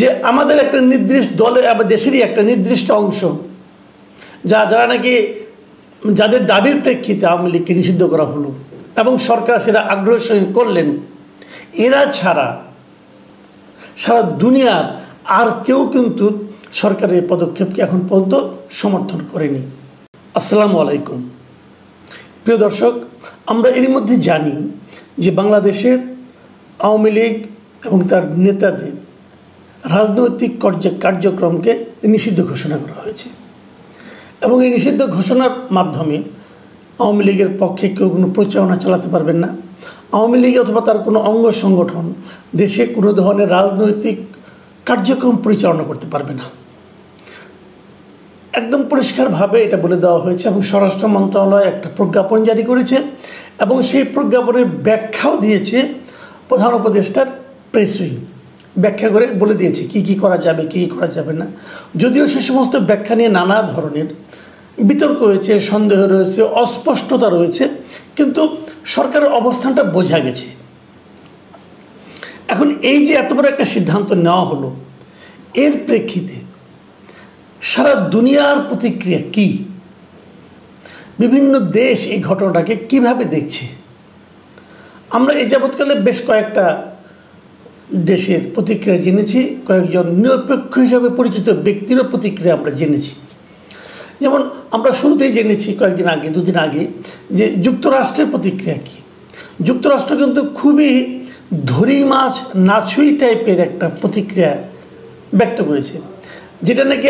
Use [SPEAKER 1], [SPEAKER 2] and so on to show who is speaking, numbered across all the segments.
[SPEAKER 1] যে আমাদের একটা নির্দিষ্ট দলে আবার দেশেরই একটা নির্দিষ্ট অংশ যারা নাকি যাদের দাবির প্রেক্ষিতে আওয়ামী লীগকে নিষিদ্ধ করা হলো এবং সরকার সেটা আগ্রহের সঙ্গে করলেন, এরা ছাড়া সারা দুনিয়ার আর কেউ কিন্তু সরকারের পদক্ষেপকে এখন পর্যন্ত সমর্থন করেনি। আসসালামু আলাইকুম প্রিয় দর্শক, আমরা এর মধ্যে জানি যে বাংলাদেশের আওয়ামী লীগ এবং তার নেতাদের রাজনৈতিক কার্যক্রমকে নিষিদ্ধ ঘোষণা করা হয়েছে এবং এই নিষিদ্ধ ঘোষণার মাধ্যমে আওয়ামী লীগের পক্ষে কেউ কোনো প্রচারণা চালাতে পারবেন না। আওয়ামী লীগ অথবা তার কোনো অঙ্গ সংগঠন দেশে কোনো ধরনের রাজনৈতিক কার্যক্রম পরিচালনা করতে পারবে না। একদম পরিষ্কারভাবে এটা বলে দেওয়া হয়েছে এবং স্বরাষ্ট্র মন্ত্রণালয় একটা প্রজ্ঞাপন জারি করেছে এবং সেই প্রজ্ঞাপনের ব্যাখ্যাও দিয়েছে প্রধান উপদেষ্টার প্রেস উইং। ব্যাখ্যা করে বলে দিয়েছে কি কি করা যাবে, কি কী করা যাবে না। যদিও সে সমস্ত ব্যাখ্যা নিয়ে নানা ধরনের বিতর্ক রয়েছে, সন্দেহ রয়েছে, অস্পষ্টতা রয়েছে, কিন্তু সরকারের অবস্থানটা বোঝা গেছে। এখন এই যে এত বড় একটা সিদ্ধান্ত নেওয়া হলো, এর প্রেক্ষিতে সারা দুনিয়ার প্রতিক্রিয়া কি, বিভিন্ন দেশ এই ঘটনাটাকে কিভাবে দেখছে। আমরা এই যাবৎকালে বেশ কয়েকটা দেশের প্রতিক্রিয়া জেনেছি, কয়েকজন নিরপেক্ষ হিসাবে পরিচিত ব্যক্তিরও প্রতিক্রিয়া আমরা জেনেছি। যেমন আমরা শুরুতেই জেনেছি কয়েকদিন আগে, দুদিন আগে, যে যুক্তরাষ্ট্রের প্রতিক্রিয়া কী। যুক্তরাষ্ট্র কিন্তু খুবই ধরি মাছ নাছুই টাইপের একটা প্রতিক্রিয়া ব্যক্ত করেছে, যেটা নাকি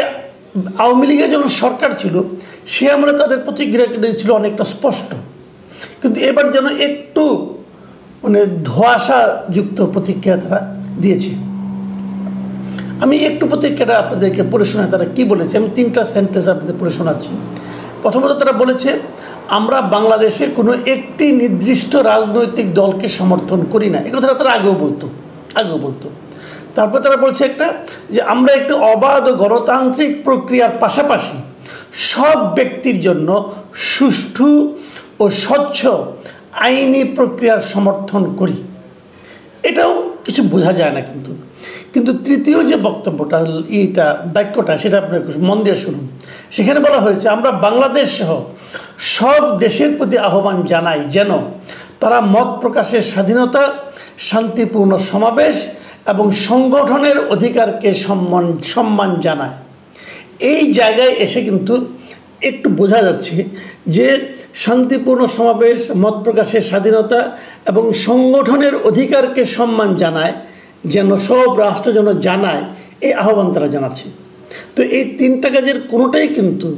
[SPEAKER 1] আওয়ামী লীগের যখন সরকার ছিল সে আমরা তাদের প্রতিক্রিয়া ছিল অনেকটা স্পষ্ট, কিন্তু এবার যেন একটু ধোঁয়াশাযুক্ত প্রতিক্রিয়া তারা দিয়েছে। আমি একটু প্রতিক্রিয়াটা আপনাদেরকে পড়ে শোনাই তারা কী বলেছে। আমি 3টা সেন্টেন্স আপনাদের পড়ে শোনাচ্ছি। প্রথমত তারা বলেছে, আমরা বাংলাদেশে কোনো একটি নির্দিষ্ট রাজনৈতিক দলকে সমর্থন করি না। এই কথাটা তারা আগেও বলতো। তারপর তারা বলছে একটা, যে আমরা একটি অবাধ গণতান্ত্রিক প্রক্রিয়ার পাশাপাশি সব ব্যক্তির জন্য সুষ্ঠু ও স্বচ্ছ আইনি প্রক্রিয়ার সমর্থন করি। এটাও কিছু বোঝা যায় না, কিন্তু তৃতীয় যে বক্তব্যটা, বাক্যটা, সেটা আপনার মন দিয়ে শুনুন। সেখানে বলা হয়েছে, আমরা বাংলাদেশ সহ সব দেশের প্রতি আহ্বান জানাই যেন তারা মত প্রকাশের স্বাধীনতা, শান্তিপূর্ণ সমাবেশ এবং সংগঠনের অধিকারকে সম্মান জানায়। এই জায়গায় এসে কিন্তু একটু বোঝা যাচ্ছে যে শান্তিপূর্ণ সমাবেশ, মত প্রকাশের স্বাধীনতা এবং সংগঠনের অধিকারকে সম্মান জানায়, যেন সব রাষ্ট্র যেন জানায়, এই আহ্বান তারা জানাচ্ছে। তো এই 3টা কাজের কোনোটাই কিন্তু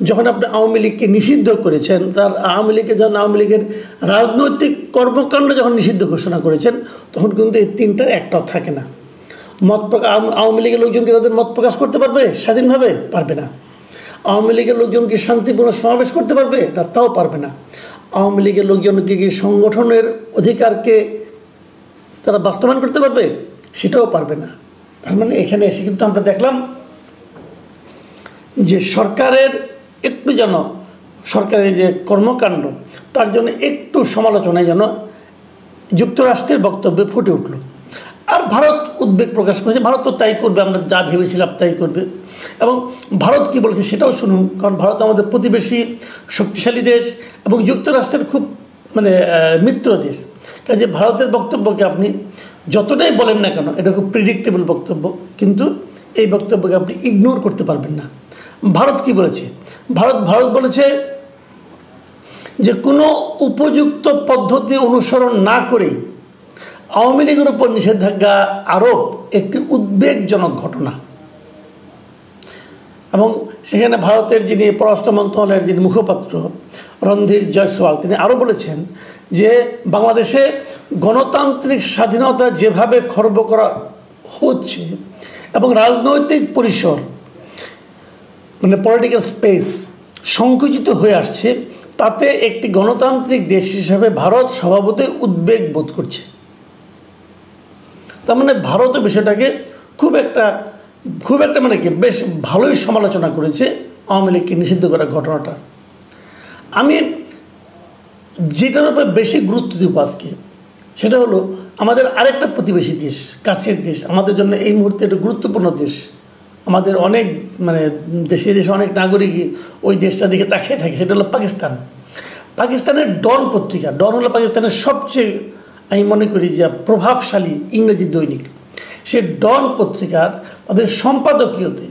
[SPEAKER 1] যখন আপনি আওয়ামী লীগকে নিষিদ্ধ করেছেন, তার আওয়ামী লীগের রাজনৈতিক কর্মকাণ্ড যখন নিষিদ্ধ ঘোষণা করেছেন, তখন কিন্তু এই 3টার একটাও থাকে না। আওয়ামী লীগের লোকজনকে তাদের মত প্রকাশ করতে পারবে স্বাধীনভাবে? পারবে না। আওয়ামী লীগের লোকজনকে শান্তিপূর্ণ সমাবেশ করতে পারবে না? তাও পারবে না। আওয়ামী লীগের লোকজনকে কি সংগঠনের অধিকারকে তারা বাস্তবায়ন করতে পারবে? সেটাও পারবে না। তার মানে এখানে এসে কিন্তু আমরা দেখলাম যে সরকারের একটু যেন সরকারের যে কর্মকাণ্ড, তার জন্য একটু সমালোচনায় যেন যুক্তরাষ্ট্রের বক্তব্যে ফুটে উঠল। আর ভারত উদ্বেগ প্রকাশ করেছে, ভারত তো তাই করবে, আমরা যা ভেবেছিলাম তাই করবে। এবং ভারত কি বলেছে সেটাও শুনুন, কারণ ভারত আমাদের প্রতিবেশী শক্তিশালী দেশ এবং যুক্তরাষ্ট্রের খুব মিত্র দেশ। কাজে ভারতের বক্তব্যকে আপনি যতটাই বলেন না কেন, এটা খুব প্রিডিক্টেবল বক্তব্য, কিন্তু এই বক্তব্যকে আপনি ইগনোর করতে পারবেন না। ভারত কি বলেছে? ভারত বলেছে যে কোনো উপযুক্ত পদ্ধতি অনুসরণ না করেই আওয়ামী লীগের উপর নিষেধাজ্ঞা আরোপ একটি উদ্বেগজনক ঘটনা। এবং সেখানে ভারতের যিনি পররাষ্ট্র মন্ত্রণালয়ের যিনি মুখপাত্র রণধীর জয়সওয়াল, তিনি আরও বলেছেন যে বাংলাদেশে গণতান্ত্রিক স্বাধীনতা যেভাবে খর্ব করা হচ্ছে এবং রাজনৈতিক পরিসর পলিটিক্যাল স্পেস সংকুচিত হয়ে আসছে, তাতে একটি গণতান্ত্রিক দেশ হিসাবে ভারত স্বভাবতই উদ্বেগ বোধ করছে। তার মানে ভারতও বিষয়টাকে খুব একটা বেশ ভালোই সমালোচনা করেছে আওয়ামী লীগকে নিষিদ্ধ করার ঘটনাটা। আমি যেটার উপরে বেশি গুরুত্ব দিব আজকে, সেটা হলো আমাদের আরেকটা প্রতিবেশী দেশ, কাছের দেশ, আমাদের জন্য এই মুহূর্তে একটা গুরুত্বপূর্ণ দেশ, আমাদের অনেক দেশে অনেক নাগরিকই ওই দেশটা দিকে তাকিয়ে থাকে, সেটা হলো পাকিস্তান। পাকিস্তানের ডন পত্রিকা, ডন হলো পাকিস্তানের সবচেয়ে, আমি মনে করি যে প্রভাবশালী ইংরেজি দৈনিক। সে ডন পত্রিকার তাদের সম্পাদকীয়তে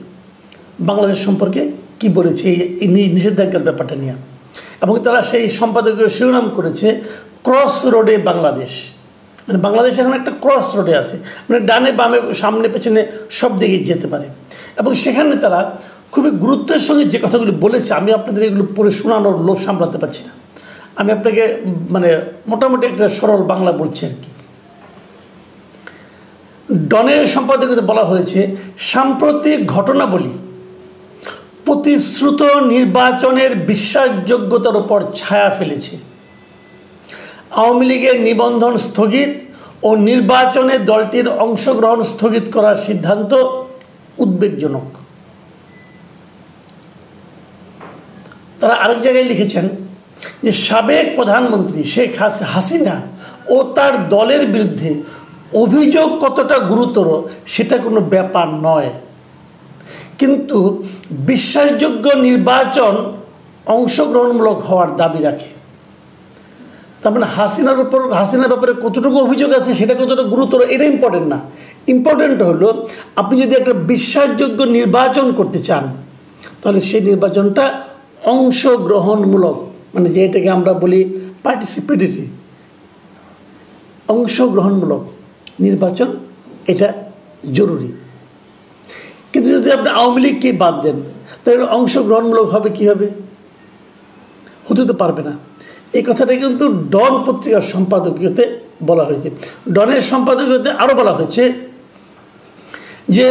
[SPEAKER 1] বাংলাদেশ সম্পর্কে কি বলেছে এই নিষেধাজ্ঞার ব্যাপারটা নিয়ে, এবং তারা সেই সম্পাদকীয় শিরোনাম করেছে ক্রস রোডে বাংলাদেশ। মানে বাংলাদেশ এখন একটা ক্রস রোডে আছে, মানে ডানে বামে সামনে পেছনে সব দিকেই যেতে পারে। এবং সেখানে তারা খুবই গুরুত্বের সঙ্গে যে কথাগুলি বলেছে, আমি আপনাদের এগুলো পড়ে শোনানোর লোভ সামলাতে পারছি না, আমি আপনাকে মোটামুটি একটা সরল বাংলা বলছি আর কি। ডনের সম্পাদকীয়তে বলা হয়েছে, সাম্প্রতিক ঘটনাবলী প্রতিশ্রুত নির্বাচনের বিশ্বাসযোগ্যতার উপর ছায়া ফেলেছে। আওয়ামী লীগের নিবন্ধন স্থগিত ও নির্বাচনে দলটির অংশগ্রহণ স্থগিত করার সিদ্ধান্ত উদ্বেগজনক। তারা আরেক জায়গায় লিখেছেন যে সাবেক প্রধানমন্ত্রী শেখ হাসিনা ও তার দলের বিরুদ্ধে অভিযোগ কতটা গুরুতর সেটা কোনো ব্যাপার নয়, কিন্তু বিশ্বাসযোগ্য নির্বাচন অংশগ্রহণমূলক হওয়ার দাবি রাখে। তার মানে হাসিনার ব্যাপারে কতটুকু অভিযোগ আছে সেটা কতটা গুরুতর এটা ইম্পর্টেন্ট না, ইম্পর্টেন্ট হলো আপনি যদি একটা বিশ্বাসযোগ্য নির্বাচন করতে চান তাহলে সেই নির্বাচনটা অংশগ্রহণমূলক, মানে যেটাকে আমরা বলি পার্টিসিপেটরি, অংশগ্রহণমূলক নির্বাচন, এটা জরুরি। কিন্তু যদি আপনি আওয়ামী লীগকে বাদ দেন তাহলে অংশগ্রহণমূলক হবে কীভাবে? হতে তো পারবে না। এই কথাটা কিন্তু ডন পত্রিকার সম্পাদকীয়তে বলা হয়েছে। ডনের সম্পাদকীয়তে আরও বলা হয়েছে যে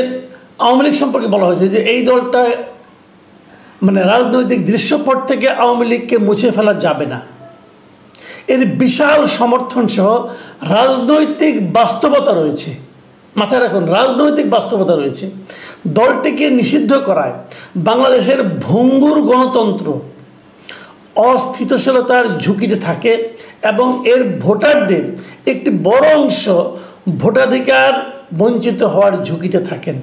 [SPEAKER 1] আওয়ামী লীগ সম্পর্কে বলা হয়েছে যে এই দলটা রাজনৈতিক দৃশ্যপট থেকে আওয়ামী লীগকে মুছে ফেলা যাবে না, এর বিশাল সমর্থন সহ রাজনৈতিক বাস্তবতা রয়েছে। মাথায় রাখুন, রাজনৈতিক বাস্তবতা রয়েছে। দলটিকে নিষিদ্ধ করায় বাংলাদেশের ভঙ্গুর গণতন্ত্র অস্থিতিশীলতার ঝুঁকিতে থাকে এবং এর ভোটারদের একটি বড় অংশ ভোটাধিকার বঞ্চিত হওয়ার ঝুঁকিতে থাকেন।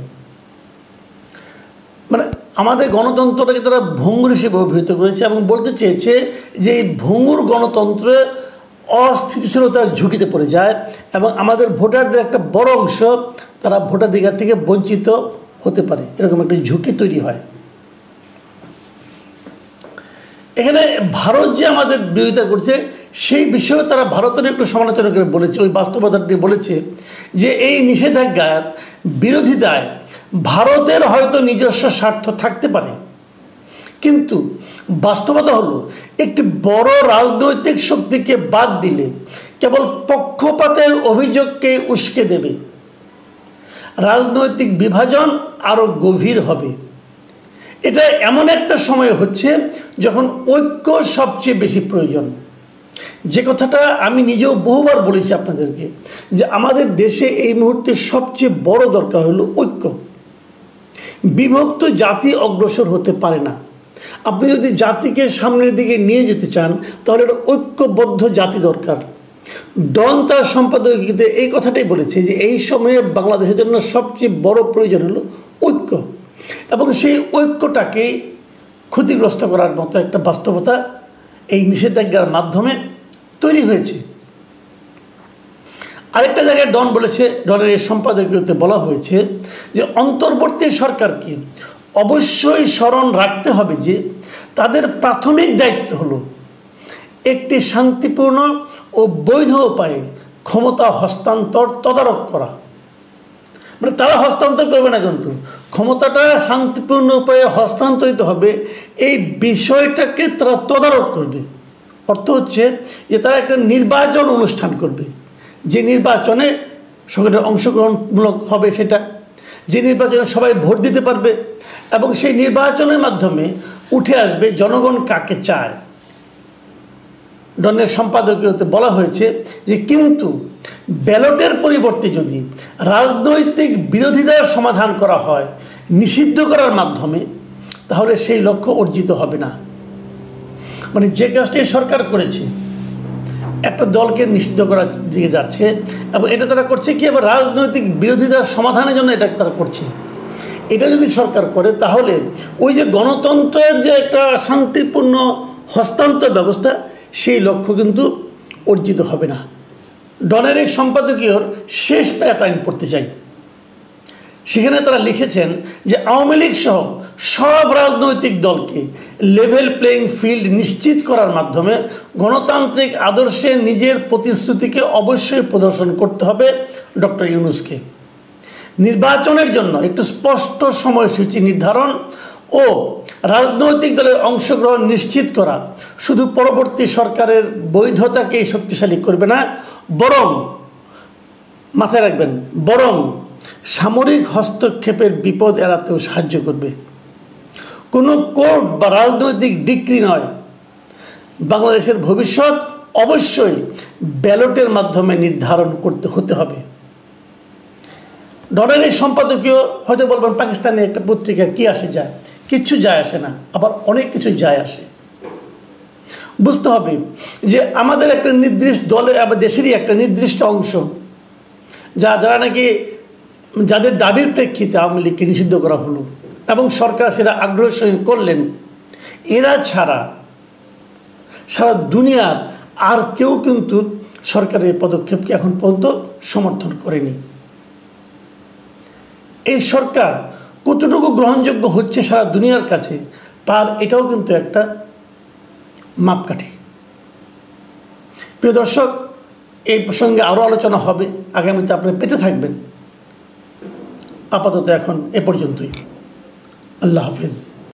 [SPEAKER 1] আমাদের গণতন্ত্রটাকে তারা ভঙ্গুর হিসেবে অভিহিত করেছে এবং বলতে চেয়েছে যে এই ভঙ্গুর গণতন্ত্রে অস্থিতিশীলতার ঝুঁকিতে পড়ে যায় এবং আমাদের ভোটারদের একটা বড় অংশ তারা ভোটাধিকার থেকে বঞ্চিত হতে পারে, এরকম একটা ঝুঁকি তৈরি হয়। এখানে ভারত যে আমাদের বিরোধিতা করছে সেই বিষয়েও তারা ভারতের একটু সমালোচনা করে বলেছে, ওই বাস্তবতাটি বলেছে যে এই নিষেধাজ্ঞার বিরোধিতায় ভারতের হয়তো নিজস্ব স্বার্থ থাকতে পারে, কিন্তু বাস্তবতা হলো একটি বড় রাজনৈতিক শক্তিকে বাদ দিলে কেবল পক্ষপাতের অভিযোগকে উস্কে দেবে, রাজনৈতিক বিভাজন আরও গভীর হবে। এটা এমন একটা সময় হচ্ছে যখন ঐক্য সবচেয়ে বেশি প্রয়োজন। যে কথাটা আমি নিজেও বহুবার বলেছি আপনাদেরকে যে আমাদের দেশে এই মুহূর্তে সবচেয়ে বড় দরকার হলো ঐক্য। বিভক্ত জাতি অগ্রসর হতে পারে না। আপনি যদি জাতিকে সামনের দিকে নিয়ে যেতে চান তাহলে একটা ঐক্যবদ্ধ জাতি দরকার। ডন তার সম্পাদকীয়তে এই কথাটাই বলেছে যে এই সময়ে বাংলাদেশের জন্য সবচেয়ে বড় প্রয়োজন হলো ঐক্য, এবং সেই ঐক্যটাকে ক্ষতিগ্রস্ত করার মতো একটা বাস্তবতা এই নিষেধাজ্ঞার মাধ্যমে তৈরি হয়েছে। আরেকটা জায়গায় ডন বলেছে, ডনের এই সম্পাদকীয়তে বলা হয়েছে যে অন্তর্বর্তী সরকারকে অবশ্যই স্মরণ রাখতে হবে যে তাদের প্রাথমিক দায়িত্ব হলো একটি শান্তিপূর্ণ ও বৈধ উপায়ে ক্ষমতা হস্তান্তর তদারক করা। তারা হস্তান্তর করবে না, কিন্তু ক্ষমতাটা শান্তিপূর্ণ উপায়ে হস্তান্তরিত হবে এই বিষয়টাকে তারা তদারক করবে। অর্থ হচ্ছে যে তারা একটা নির্বাচন অনুষ্ঠান করবে, যে নির্বাচনে সকলের অংশগ্রহণমূলক হবে, সেটা যে নির্বাচনে সবাই ভোট দিতে পারবে এবং সেই নির্বাচনের মাধ্যমে উঠে আসবে জনগণ কাকে চায়। ডনের সম্পাদকীয়তে বলা হয়েছে যে কিন্তু ব্যালটের পরিবর্তে যদি রাজনৈতিক বিরোধিতার সমাধান করা হয় নিষিদ্ধ করার মাধ্যমে, তাহলে সেই লক্ষ্য অর্জিত হবে না। যে কাজটি সরকার করেছে একটা দলকে নিষিদ্ধ করার দিকে যাচ্ছে, এবং এটা তারা করছে কি আবার রাজনৈতিক বিরোধিতার সমাধানের জন্য এটা তারা করছে। এটা যদি সরকার করে তাহলে ওই যে গণতন্ত্রের যে একটা শান্তিপূর্ণ হস্তান্তর ব্যবস্থা, সেই লক্ষ্য কিন্তু অর্জিত হবে না। ডনের এই সম্পাদকীয়র শেষ প্যারাটা আমি পড়তে চাই। সেখানে তারা লিখেছেন যে আওয়ামী লীগ সহ সব রাজনৈতিক দলকে লেভেল প্লেয়িং ফিল্ড নিশ্চিত করার মাধ্যমে গণতান্ত্রিক আদর্শে নিজের প্রতিশ্রুতিকে অবশ্যই প্রদর্শন করতে হবে ডক্টর ইউনূসকে। নির্বাচনের জন্য একটু স্পষ্ট সময়সূচি নির্ধারণ ও রাজনৈতিক দলের অংশগ্রহণ নিশ্চিত করা শুধু পরবর্তী সরকারের বৈধতাকেই শক্তিশালী করবে না, বরং মাথায় রাখবেন, বরং সামরিক হস্তক্ষেপের বিপদ এড়াতেও সাহায্য করবে। কোনো কোর্ট বা রাজনৈতিক ডিক্রি নয়, বাংলাদেশের ভবিষ্যৎ অবশ্যই ব্যালটের মাধ্যমে নির্ধারণ করতে হতে হবে। ডনের এই সম্পাদকীয় হয়তো বলবেন পাকিস্তানের একটা পত্রিকা কি আসে যায়, কিচ্ছু যায় আসে না, আবার অনেক কিছু যায় আসে। বুঝতে হবে যে আমাদের একটা নির্দিষ্ট দলে আবার দেশেরই একটা নির্দিষ্ট অংশ যারা নাকি যাদের দাবির প্রেক্ষিতে আওয়ামী লীগকে নিষিদ্ধ করা হলো এবং সরকার সেটা আগ্রহের সঙ্গে করলেন, এরা ছাড়া সারা দুনিয়ার আর কেউ কিন্তু সরকারের পদক্ষেপকে এখন পর্যন্ত সমর্থন করেনি। এই সরকার কতটুকু গ্রহণযোগ্য হচ্ছে সারা দুনিয়ার কাছে, তার এটাও কিন্তু একটা মাপকাঠি। প্রিয় দর্শক, এই প্রসঙ্গে আরও আলোচনা হবে, আগামীতে আপনারা পেতে থাকবেন। আপাতত এখন এ পর্যন্তই। আল্লাহ হাফেজ।